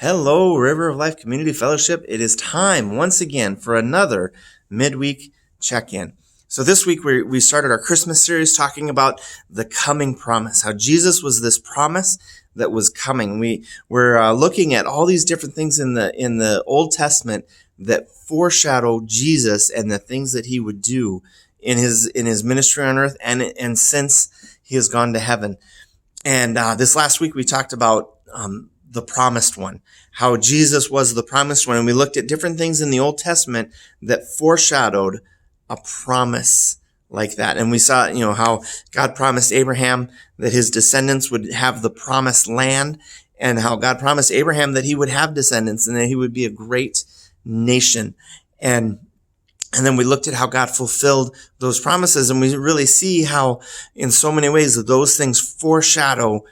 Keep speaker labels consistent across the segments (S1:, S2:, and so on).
S1: Hello, River of Life Community Fellowship. It is time once again for another midweek check-in. So this week we started our Christmas series talking about the coming promise, how Jesus was this promise that was coming. We're looking at all these different things in the Old Testament that foreshadow Jesus and the things that he would do in his ministry on earth and since he has gone to heaven. And this last week we talked about the promised one, how Jesus was the promised one. And we looked at different things in the Old Testament that foreshadowed a promise like that. And we saw, how God promised Abraham that his descendants would have the promised land, and how God promised Abraham that he would have descendants and that he would be a great nation. And then we looked at how God fulfilled those promises. And we really see how in so many ways that those things foreshadow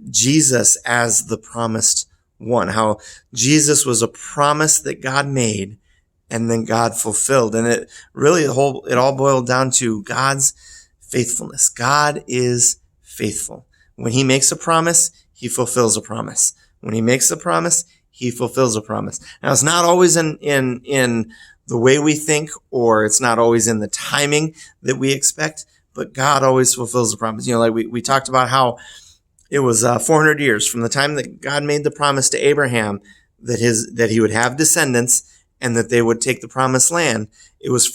S1: Jesus as the promised one, how Jesus was a promise that God made and then God fulfilled. And it all boiled down to God's faithfulness. God is faithful. When he makes a promise, he fulfills a promise. When he makes a promise, he fulfills a promise. Now, it's not always in the way we think, or it's not always in the timing that we expect, but God always fulfills the promise. Like we talked about how it was 400 years from the time that God made the promise to Abraham that he would have descendants and that they would take the promised land. It was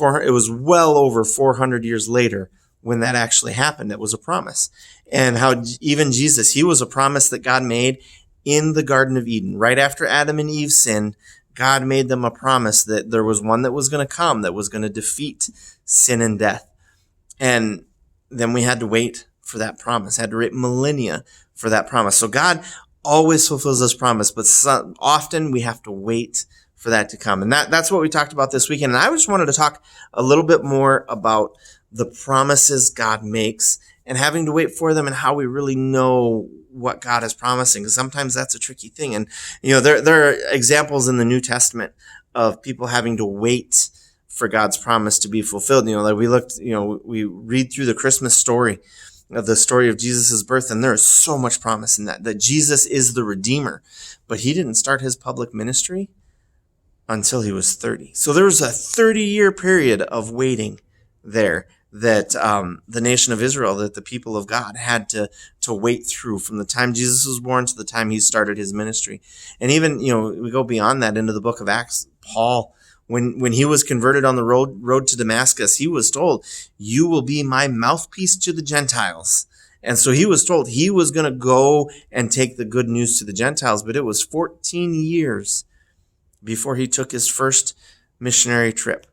S1: well over 400 years later when that actually happened. It was a promise. And how even Jesus, he was a promise that God made in the Garden of Eden. Right after Adam and Eve sinned, God made them a promise that there was one that was going to come, that was going to defeat sin and death. And then we had to wait for that promise, had to wait millennia for that promise. So God always fulfills this promise, but often we have to wait for that to come. And that's what we talked about this weekend. And I just wanted to talk a little bit more about the promises God makes and having to wait for them and how we really know what God is promising. Because sometimes that's a tricky thing. And, there are examples in the New Testament of people having to wait for God's promise to be fulfilled. Like we read through the Christmas story, the story of Jesus' birth, and there is so much promise in that Jesus is the Redeemer. But he didn't start his public ministry until he was 30. So there was a 30-year period of waiting there that the nation of Israel, that the people of God had to wait through from the time Jesus was born to the time he started his ministry. And even, we go beyond that into the book of Acts. Paul, when he was converted on the road to Damascus, he was told, "You will be my mouthpiece to the Gentiles." And so he was told he was going to go and take the good news to the Gentiles, but it was 14 years before he took his first missionary trip.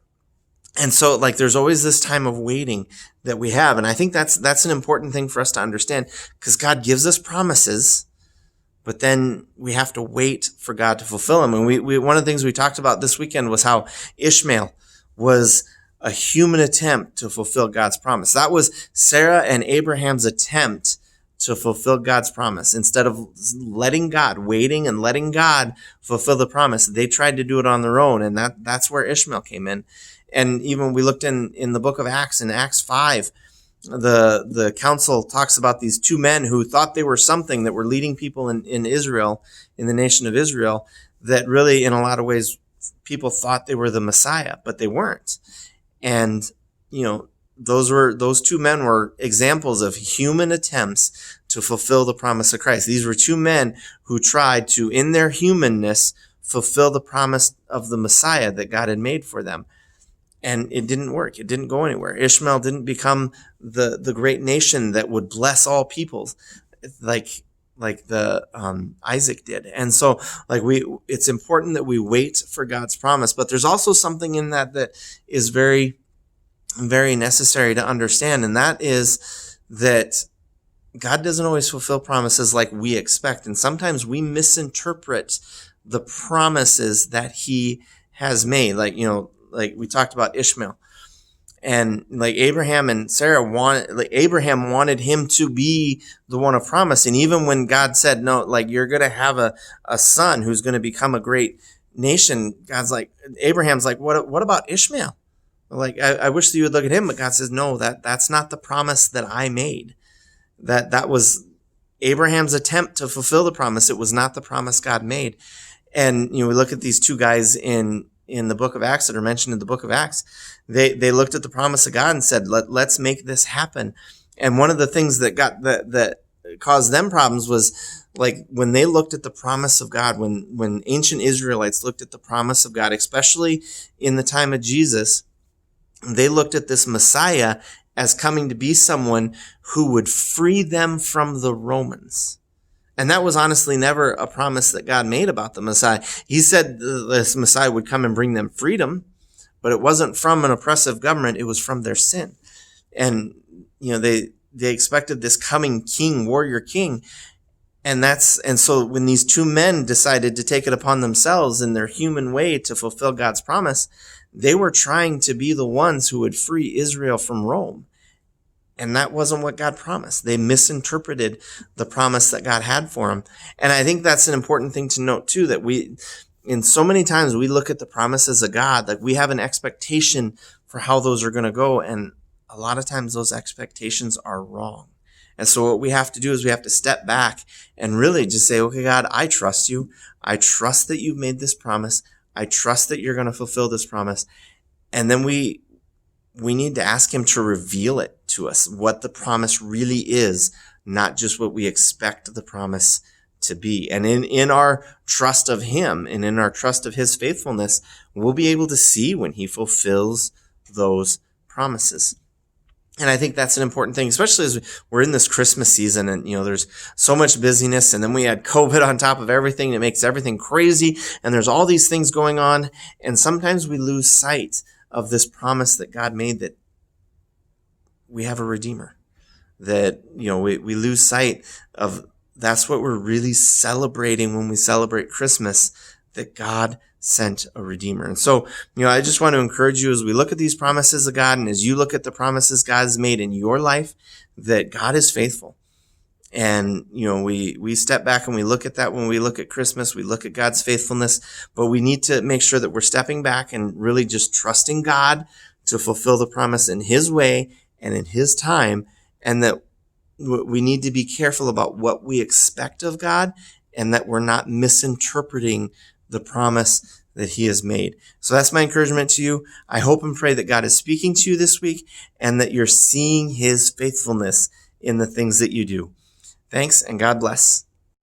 S1: And so there's always this time of waiting that we have. And I think that's an important thing for us to understand, because God gives us promises, but then we have to wait for God to fulfill them. And we one of the things we talked about this weekend was how Ishmael was a human attempt to fulfill God's promise. That was Sarah and Abraham's attempt to fulfill God's promise. Instead of waiting and letting God fulfill the promise, they tried to do it on their own. And that's where Ishmael came in. And even we looked in the book of Acts, in Acts 5, the council talks about these two men who thought they were something, that were leading people in Israel, in the nation of Israel, that really in a lot of ways people thought they were the Messiah, but they weren't. And, those two men were examples of human attempts to fulfill the promise of Christ. These were two men who tried to, in their humanness, fulfill the promise of the Messiah that God had made for them. And it didn't work. It didn't go anywhere. Ishmael didn't become the great nation that would bless all peoples like Isaac did. And so it's important that we wait for God's promise, but there's also something in that is very, very necessary to understand. And that is that God doesn't always fulfill promises like we expect. And sometimes we misinterpret the promises that he has made. Like we talked about Ishmael, and Abraham and Sarah Abraham wanted him to be the one of promise. And even when God said, no, you're going to have a son who's going to become a great nation, Abraham's what about Ishmael? I wish that you would look at him, but God says, no, that's not the promise that I made. That was Abraham's attempt to fulfill the promise. It was not the promise God made. And, we look at these two guys in the book of Acts that are mentioned in the book of Acts. They looked at the promise of God and said, let's make this happen. And one of the things that caused them problems was, like, when they looked at the promise of God, when ancient Israelites looked at the promise of God, especially in the time of Jesus, they looked at this Messiah as coming to be someone who would free them from the Romans. And that was honestly never a promise that God made about the Messiah. He said this Messiah would come and bring them freedom, but it wasn't from an oppressive government. It was from their sin. And, they expected this coming king, warrior king. And so when these two men decided to take it upon themselves in their human way to fulfill God's promise, they were trying to be the ones who would free Israel from Rome. And that wasn't what God promised. They misinterpreted the promise that God had for them. And I think that's an important thing to note too, that in so many times we look at the promises of God, like we have an expectation for how those are going to go. And a lot of times those expectations are wrong. And so what we have to do is we have to step back and really just say, okay, God, I trust you. I trust that you've made this promise. I trust that you're going to fulfill this promise. And then we need to ask him to reveal it to us, what the promise really is, not just what we expect the promise to be. And in our trust of him and in our trust of his faithfulness, we'll be able to see when he fulfills those promises. And I think that's an important thing, especially as we're in this Christmas season and, there's so much busyness, and then we had COVID on top of everything. It makes everything crazy, and there's all these things going on. And sometimes we lose sight of this promise that God made, that we have a Redeemer, that, we lose sight of. That's what we're really celebrating when we celebrate Christmas, that God sent a Redeemer. And so, I just want to encourage you as we look at these promises of God, and as you look at the promises God has made in your life, that God is faithful. And, we step back and we look at that when we look at Christmas, we look at God's faithfulness, but we need to make sure that we're stepping back and really just trusting God to fulfill the promise in his way and in his time, and that we need to be careful about what we expect of God, and that we're not misinterpreting the promise that he has made. So that's my encouragement to you. I hope and pray that God is speaking to you this week, and that you're seeing his faithfulness in the things that you do. Thanks, and God bless.